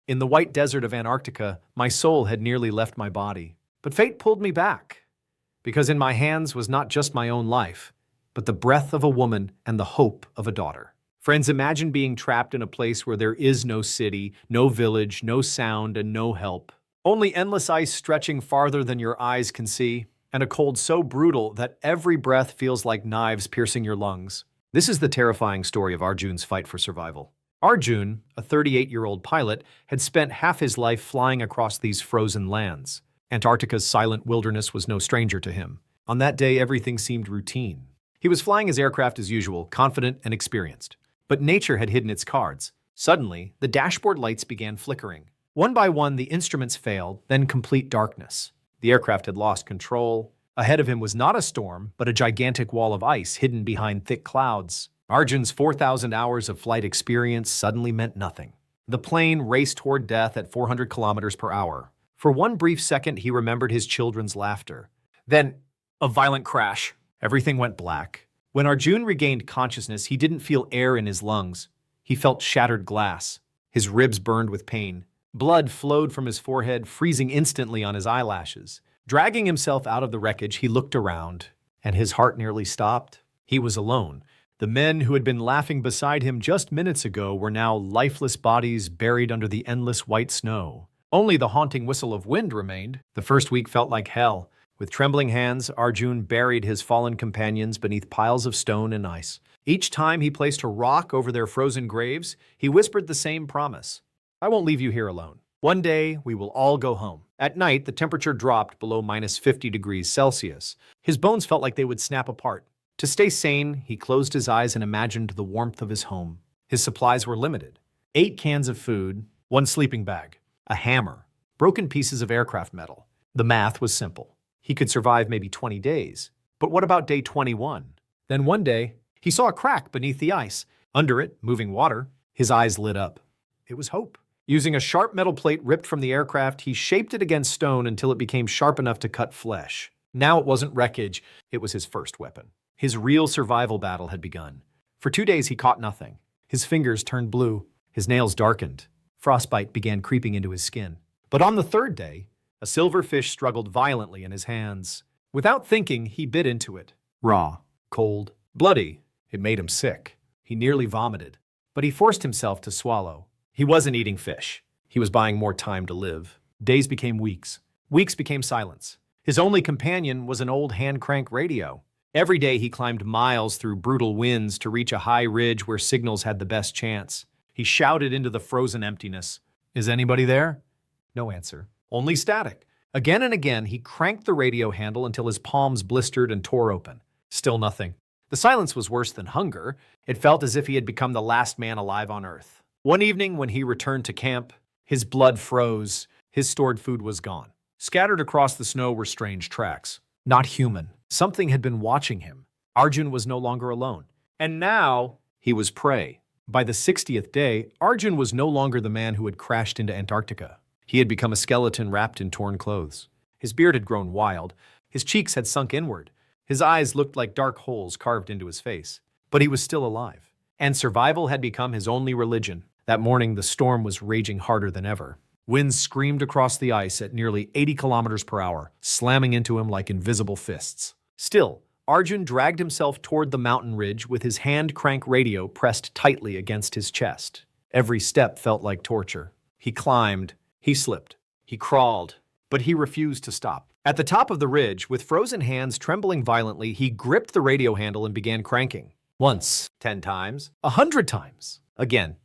In the white desert of Antarctica, my soul had nearly left my body. But fate pulled me back, because in my hands was not just my own life, but the breath of a woman and the hope of a daughter. Friends, imagine being trapped in a place where there is no city, no village, no sound, and no help. Only endless ice stretching farther than your eyes can see, and a cold so brutal that every breath feels like knives piercing your lungs. This is the terrifying story of Arjun's fight for survival. Arjun, a 38-year-old pilot, had spent half his life flying across these frozen lands. Antarctica's silent wilderness was no stranger to him. On that day, everything seemed routine. He was flying his aircraft as usual, confident and experienced. But nature had hidden its cards. Suddenly, the dashboard lights began flickering. One by one, the instruments failed, then complete darkness. The aircraft had lost control. Ahead of him was not a storm, but a gigantic wall of ice hidden behind thick clouds. Arjun's 4,000 hours of flight experience suddenly meant nothing. The plane raced toward death at 400 kilometers per hour. For one brief second, he remembered his children's laughter. Then, a violent crash. Everything went black. When Arjun regained consciousness, he didn't feel air in his lungs. He felt shattered glass. His ribs burned with pain. Blood flowed from his forehead, freezing instantly on his eyelashes. Dragging himself out of the wreckage, he looked around, and his heart nearly stopped. He was alone. The men who had been laughing beside him just minutes ago were now lifeless bodies buried under the endless white snow. Only the haunting whistle of wind remained. The first week felt like hell. With trembling hands, Arjun buried his fallen companions beneath piles of stone and ice. Each time he placed a rock over their frozen graves, he whispered the same promise. I won't leave you here alone. One day, we will all go home. At night, the temperature dropped below -50 degrees Celsius. His bones felt like they would snap apart. To stay sane, he closed his eyes and imagined the warmth of his home. His supplies were limited. 8 cans of food, 1 sleeping bag, a hammer, broken pieces of aircraft metal. The math was simple. He could survive maybe 20 days. But what about day 21? Then one day, he saw a crack beneath the ice. Under it, moving water. His eyes lit up. It was hope. Using a sharp metal plate ripped from the aircraft, he shaped it against stone until it became sharp enough to cut flesh. Now it wasn't wreckage, it was his first weapon. His real survival battle had begun. For 2 days, he caught nothing. His fingers turned blue. His nails darkened. Frostbite began creeping into his skin. But on the 3rd day, a silver fish struggled violently in his hands. Without thinking, he bit into it. Raw, cold, bloody. It made him sick. He nearly vomited. But he forced himself to swallow. He wasn't eating fish. He was buying more time to live. Days became weeks. Weeks became silence. His only companion was an old hand-crank radio. Every day he climbed miles through brutal winds to reach a high ridge where signals had the best chance. He shouted into the frozen emptiness. Is anybody there? No answer. Only static. Again and again, he cranked the radio handle until his palms blistered and tore open. Still nothing. The silence was worse than hunger. It felt as if he had become the last man alive on Earth. One evening, when he returned to camp, his blood froze. His stored food was gone. Scattered across the snow were strange tracks. Not human. Something had been watching him. Arjun was no longer alone. And now, he was prey. By the 60th day, Arjun was no longer the man who had crashed into Antarctica. He had become a skeleton wrapped in torn clothes. His beard had grown wild. His cheeks had sunk inward. His eyes looked like dark holes carved into his face. But he was still alive. And survival had become his only religion. That morning, the storm was raging harder than ever. Winds screamed across the ice at nearly 80 kilometers per hour, slamming into him like invisible fists. Still, Arjun dragged himself toward the mountain ridge with his hand-crank radio pressed tightly against his chest. Every step felt like torture. He climbed, he slipped, he crawled, but he refused to stop. At the top of the ridge, with frozen hands trembling violently, he gripped the radio handle and began cranking. Once, 10 times, 100 times, again,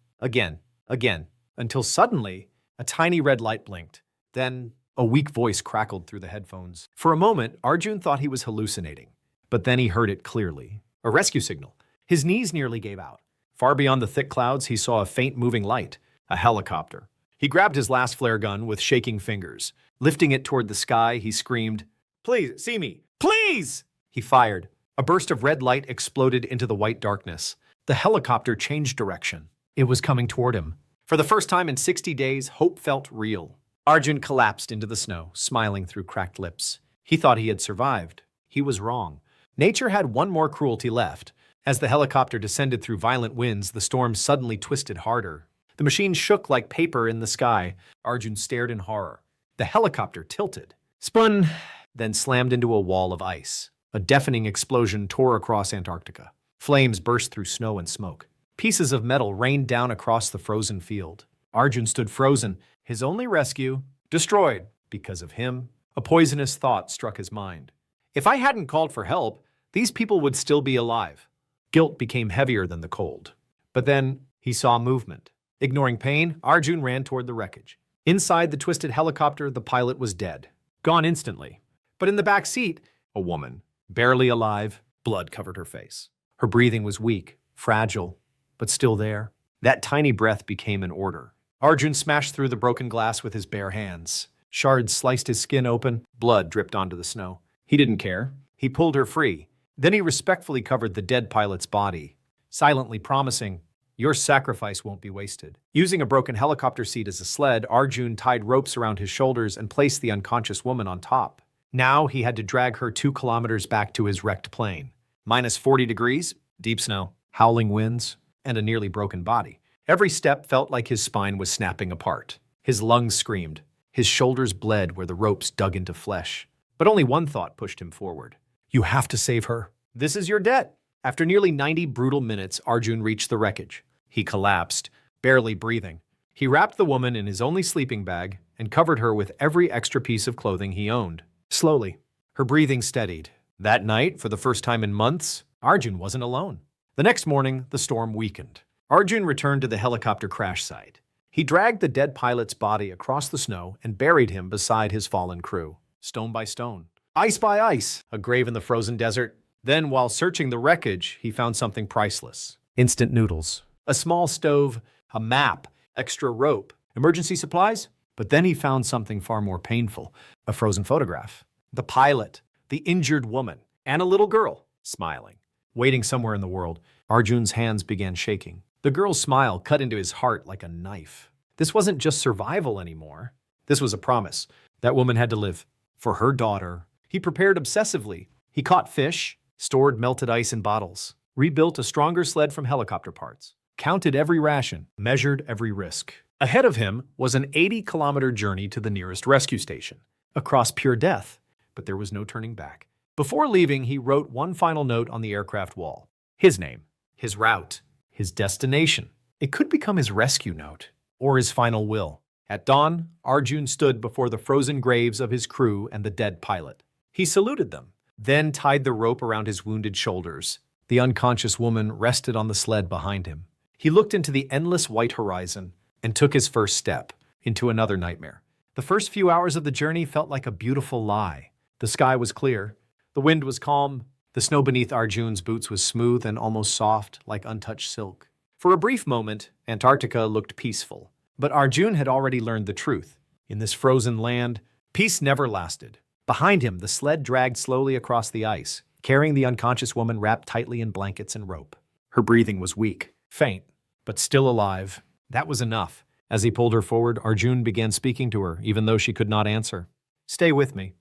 until suddenly, a tiny red light blinked. Then, a weak voice crackled through the headphones. For a moment, Arjun thought he was hallucinating. But then he heard it clearly. A rescue signal. His knees nearly gave out. Far beyond the thick clouds, he saw a faint moving light. A helicopter. He grabbed his last flare gun with shaking fingers. Lifting it toward the sky, he screamed, "Please, see me! Please!" He fired. A burst of red light exploded into the white darkness. The helicopter changed direction. It was coming toward him. For the first time in 60 days, hope felt real. Arjun collapsed into the snow, smiling through cracked lips. He thought he had survived. He was wrong. Nature had one more cruelty left. As the helicopter descended through violent winds, the storm suddenly twisted harder. The machine shook like paper in the sky. Arjun stared in horror. The helicopter tilted, spun, then slammed into a wall of ice. A deafening explosion tore across Antarctica. Flames burst through snow and smoke. Pieces of metal rained down across the frozen field. Arjun stood frozen, his only rescue destroyed because of him. A poisonous thought struck his mind. If I hadn't called for help, these people would still be alive. Guilt became heavier than the cold. But then he saw movement. Ignoring pain, Arjun ran toward the wreckage. Inside the twisted helicopter, the pilot was dead, gone instantly. But in the back seat, a woman, barely alive, blood covered her face. Her breathing was weak, fragile, but still there. That tiny breath became an order. Arjun smashed through the broken glass with his bare hands. Shards sliced his skin open, blood dripped onto the snow. He didn't care. He pulled her free. Then he respectfully covered the dead pilot's body, silently promising, "Your sacrifice won't be wasted." Using a broken helicopter seat as a sled, Arjun tied ropes around his shoulders and placed the unconscious woman on top. Now he had to drag her 2 kilometers back to his wrecked plane. Minus 40 degrees, deep snow, howling winds, and a nearly broken body. Every step felt like his spine was snapping apart. His lungs screamed. His shoulders bled where the ropes dug into flesh. But only one thought pushed him forward. You have to save her. This is your debt. After nearly 90 brutal minutes, Arjun reached the wreckage. He collapsed, barely breathing. He wrapped the woman in his only sleeping bag and covered her with every extra piece of clothing he owned. Slowly, her breathing steadied. That night, for the first time in months, Arjun wasn't alone. The next morning, the storm weakened. Arjun returned to the helicopter crash site. He dragged the dead pilot's body across the snow and buried him beside his fallen crew, stone by stone, ice by ice, a grave in the frozen desert. Then, while searching the wreckage, he found something priceless. Instant noodles, a small stove, a map, extra rope, emergency supplies. But then he found something far more painful, a frozen photograph. The pilot, the injured woman, and a little girl, smiling. Waiting somewhere in the world, Arjun's hands began shaking. The girl's smile cut into his heart like a knife. This wasn't just survival anymore. This was a promise. That woman had to live. For her daughter. He prepared obsessively. He caught fish, stored melted ice in bottles, rebuilt a stronger sled from helicopter parts, counted every ration, measured every risk. Ahead of him was an 80-kilometer journey to the nearest rescue station, across pure death, but there was no turning back. Before leaving, he wrote one final note on the aircraft wall. His name, his route, his destination. It could become his rescue note, or his final will. At dawn, Arjun stood before the frozen graves of his crew and the dead pilot. He saluted them, then tied the rope around his wounded shoulders. The unconscious woman rested on the sled behind him. He looked into the endless white horizon and took his first step into another nightmare. The first few hours of the journey felt like a beautiful lie. The sky was clear. The wind was calm. The snow beneath Arjun's boots was smooth and almost soft, like untouched silk. For a brief moment, Antarctica looked peaceful. But Arjun had already learned the truth. In this frozen land, peace never lasted. Behind him, the sled dragged slowly across the ice, carrying the unconscious woman wrapped tightly in blankets and rope. Her breathing was weak, faint, but still alive. That was enough. As he pulled her forward, Arjun began speaking to her, even though she could not answer. Stay with me.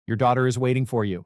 Your daughter is waiting for you.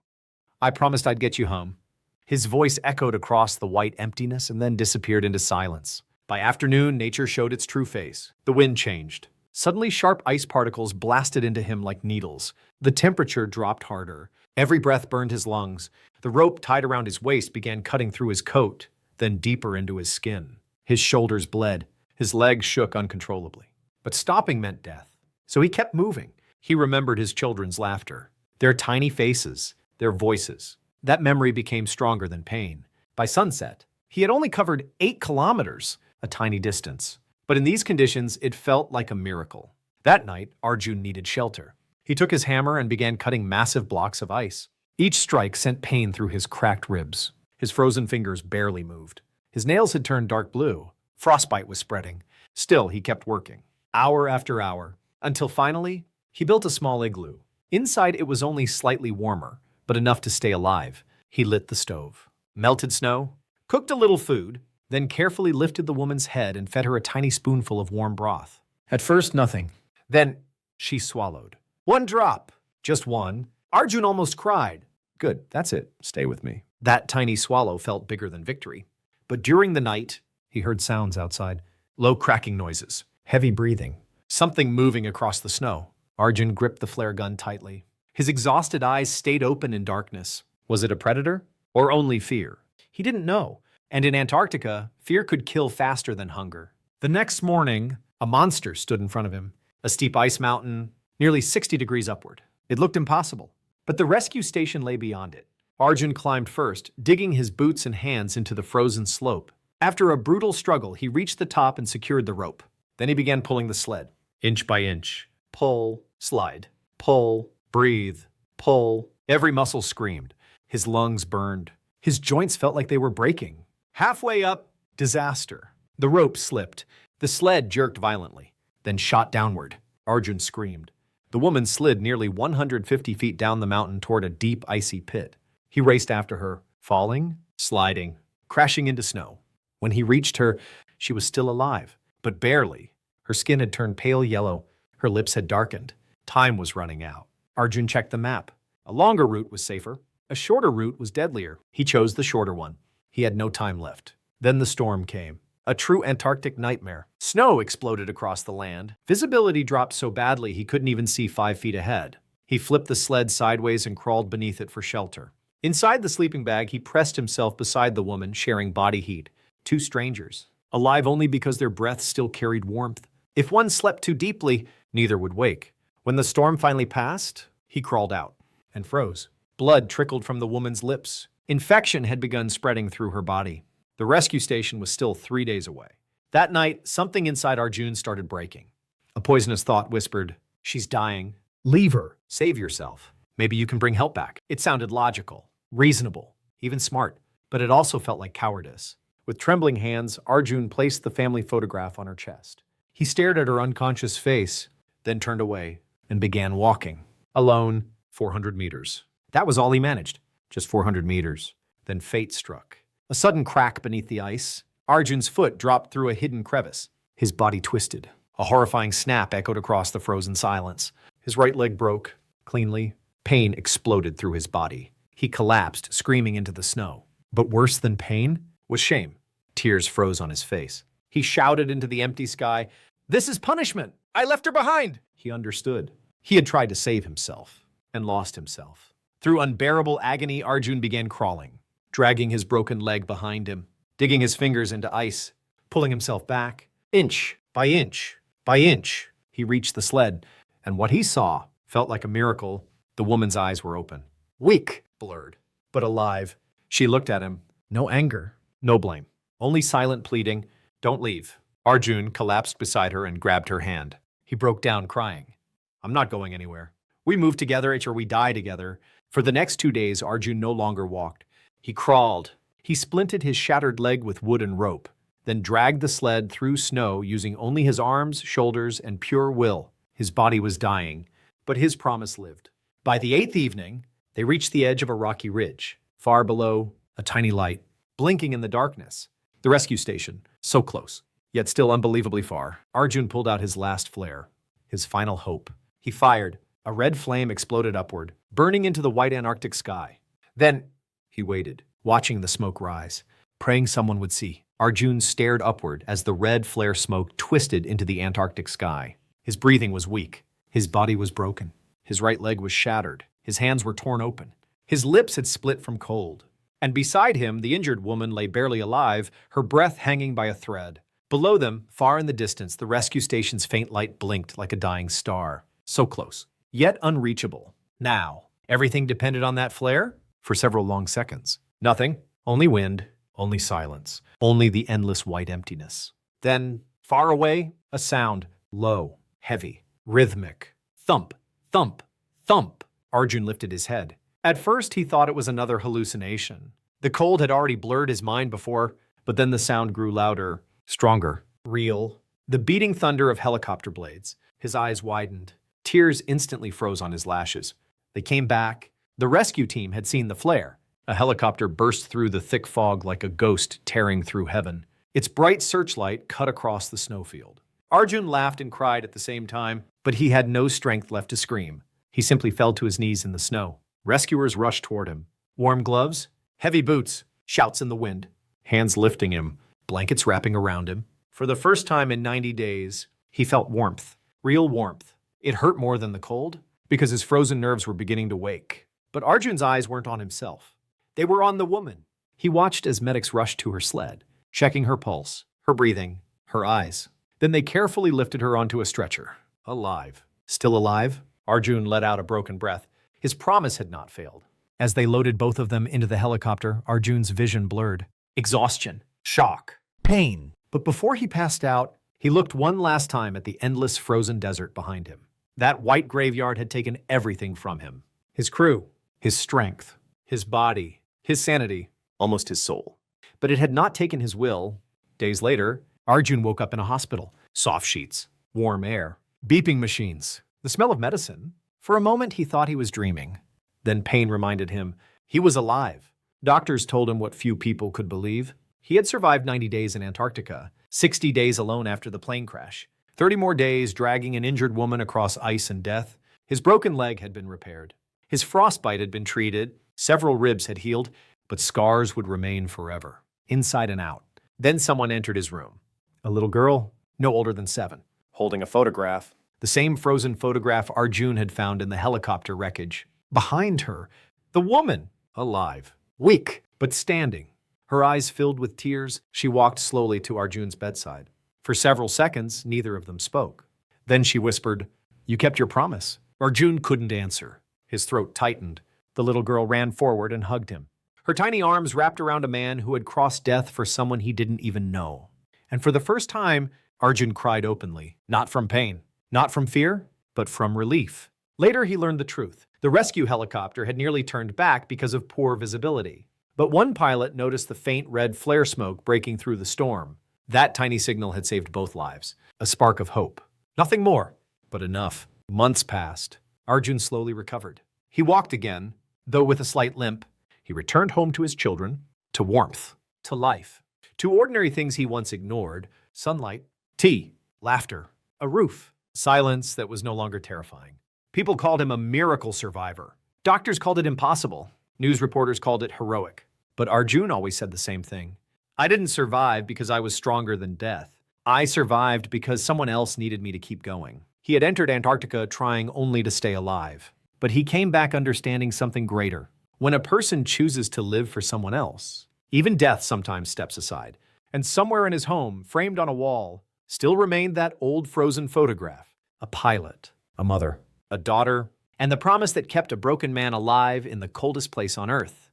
I promised I'd get you home. His voice echoed across the white emptiness and then disappeared into silence. By afternoon, nature showed its true face. The wind changed. Suddenly, sharp ice particles blasted into him like needles. The temperature dropped harder. Every breath burned his lungs. The rope tied around his waist began cutting through his coat, then deeper into his skin. His shoulders bled. His legs shook uncontrollably. But stopping meant death. So he kept moving. He remembered his children's laughter, their tiny faces, their voices. That memory became stronger than pain. By sunset, he had only covered 8 kilometers, a tiny distance. But in these conditions, it felt like a miracle. That night, Arjun needed shelter. He took his hammer and began cutting massive blocks of ice. Each strike sent pain through his cracked ribs. His frozen fingers barely moved. His nails had turned dark blue. Frostbite was spreading. Still, he kept working, hour after hour, until finally, he built a small igloo. Inside, it was only slightly warmer, but enough to stay alive. He lit the stove, melted snow, cooked a little food, then carefully lifted the woman's head and fed her a tiny spoonful of warm broth. At first, nothing. Then, she swallowed. One drop. Just one. Arjun almost cried. Good, that's it. Stay with me. That tiny swallow felt bigger than victory. But during the night, he heard sounds outside. Low cracking noises. Heavy breathing. Something moving across the snow. Arjun gripped the flare gun tightly. His exhausted eyes stayed open in darkness. Was it a predator? Or only fear? He didn't know. And in Antarctica, fear could kill faster than hunger. The next morning, a monster stood in front of him. A steep ice mountain, nearly 60 degrees upward. It looked impossible. But the rescue station lay beyond it. Arjun climbed first, digging his boots and hands into the frozen slope. After a brutal struggle, he reached the top and secured the rope. Then he began pulling the sled, inch by inch. Pull, slide, pull, breathe, pull. Every muscle screamed. His lungs burned. His joints felt like they were breaking. Halfway up, disaster. The rope slipped. The sled jerked violently, then shot downward. Arjun screamed. The woman slid nearly 150 feet down the mountain toward a deep, icy pit. He raced after her, falling, sliding, crashing into snow. When he reached her, she was still alive, but barely. Her skin had turned pale yellow. Her lips had darkened. Time was running out. Arjun checked the map. A longer route was safer. A shorter route was deadlier. He chose the shorter one. He had no time left. Then the storm came. A true Antarctic nightmare. Snow exploded across the land. Visibility dropped so badly he couldn't even see 5 feet ahead. He flipped the sled sideways and crawled beneath it for shelter. Inside the sleeping bag, he pressed himself beside the woman, sharing body heat. Two strangers, alive only because their breath still carried warmth. If one slept too deeply, neither would wake. When the storm finally passed, he crawled out and froze. Blood trickled from the woman's lips. Infection had begun spreading through her body. The rescue station was still 3 days away. That night, something inside Arjun started breaking. A poisonous thought whispered, "She's dying. Leave her. Save yourself. Maybe you can bring help back." It sounded logical, reasonable, even smart, but it also felt like cowardice. With trembling hands, Arjun placed the family photograph on her chest. He stared at her unconscious face, then turned away and began walking. Alone, 400 meters. That was all he managed, just 400 meters. Then fate struck. A sudden crack beneath the ice. Arjun's foot dropped through a hidden crevice. His body twisted. A horrifying snap echoed across the frozen silence. His right leg broke, cleanly. Pain exploded through his body. He collapsed, screaming into the snow. But worse than pain was shame. Tears froze on his face. He shouted into the empty sky, "This is punishment! I left her behind!" He understood. He had tried to save himself and lost himself. Through unbearable agony, Arjun began crawling, dragging his broken leg behind him, digging his fingers into ice, pulling himself back. Inch by inch by inch, he reached the sled, and what he saw felt like a miracle. The woman's eyes were open. Weak, blurred, but alive. She looked at him. No anger, no blame. Only silent pleading, "Don't leave." Arjun collapsed beside her and grabbed her hand. He broke down, crying, "I'm not going anywhere. We move together or we die together." For the next 2 days, Arjun no longer walked. He crawled. He splinted his shattered leg with wood and rope, then dragged the sled through snow using only his arms, shoulders, and pure will. His body was dying, but his promise lived. By the 8th evening, they reached the edge of a rocky ridge. Far below, a tiny light, blinking in the darkness. The rescue station, so close, yet still unbelievably far. Arjun pulled out his last flare, his final hope. He fired. A red flame exploded upward, burning into the white Antarctic sky. Then he waited, watching the smoke rise, praying someone would see. Arjun stared upward as the red flare smoke twisted into the Antarctic sky. His breathing was weak. His body was broken. His right leg was shattered. His hands were torn open. His lips had split from cold. And beside him, the injured woman lay barely alive, her breath hanging by a thread. Below them, far in the distance, the rescue station's faint light blinked like a dying star. So close, yet unreachable. Now, everything depended on that flare? For several long seconds. Nothing. Only wind. Only silence. Only the endless white emptiness. Then, far away, a sound. Low, heavy, rhythmic. Thump, thump, thump. Arjun lifted his head. At first, he thought it was another hallucination. The cold had already blurred his mind before, but then the sound grew louder, stronger, real. The beating thunder of helicopter blades. His eyes widened. Tears instantly froze on his lashes. They came back. The rescue team had seen the flare. A helicopter burst through the thick fog like a ghost tearing through heaven. Its bright searchlight cut across the snowfield. Arjun laughed and cried at the same time, but he had no strength left to scream. He simply fell to his knees in the snow. Rescuers rushed toward him. Warm gloves, heavy boots, shouts in the wind, hands lifting him, blankets wrapping around him. For the first time in 90 days, he felt warmth, real warmth. It hurt more than the cold because his frozen nerves were beginning to wake. But Arjun's eyes weren't on himself. They were on the woman. He watched as medics rushed to her sled, checking her pulse, her breathing, her eyes. Then they carefully lifted her onto a stretcher. Alive. Still alive? Arjun let out a broken breath. His promise had not failed. As they loaded both of them into the helicopter, Arjun's vision blurred. Exhaustion, shock, pain. But before he passed out, he looked one last time at the endless frozen desert behind him. That white graveyard had taken everything from him. His crew, his strength, his body, his sanity, almost his soul. But it had not taken his will. Days later, Arjun woke up in a hospital. Soft sheets, warm air, beeping machines, the smell of medicine. For a moment, he thought he was dreaming. Then pain reminded him he was alive. Doctors told him what few people could believe. He had survived 90 days in Antarctica, 60 days alone after the plane crash, 30 more days dragging an injured woman across ice and death. His broken leg had been repaired. His frostbite had been treated, several ribs had healed, but scars would remain forever, inside and out. Then someone entered his room. A little girl, no older than 7, holding a photograph. The same frozen photograph Arjun had found in the helicopter wreckage. Behind her, the woman, alive, weak, but standing. Her eyes filled with tears, she walked slowly to Arjun's bedside. For several seconds, neither of them spoke. Then she whispered, "You kept your promise." Arjun couldn't answer. His throat tightened. The little girl ran forward and hugged him. Her tiny arms wrapped around a man who had crossed death for someone he didn't even know. And for the first time, Arjun cried openly, not from pain, not from fear, but from relief. Later, he learned the truth. The rescue helicopter had nearly turned back because of poor visibility. But one pilot noticed the faint red flare smoke breaking through the storm. That tiny signal had saved both lives. A spark of hope. Nothing more, but enough. Months passed. Arjun slowly recovered. He walked again, though with a slight limp. He returned home to his children, to warmth, to life, to ordinary things he once ignored: sunlight, tea, laughter, a roof, silence that was no longer terrifying. People called him a miracle survivor. Doctors called it impossible. News reporters called it heroic. But Arjun always said the same thing. I didn't survive because I was stronger than death. I survived because someone else needed me to keep going. He had entered Antarctica trying only to stay alive. But he came back understanding something greater. When a person chooses to live for someone else, even death sometimes steps aside. And somewhere in his home, framed on a wall, still remained that old frozen photograph. A pilot, a mother, a daughter, and the promise that kept a broken man alive in the coldest place on Earth.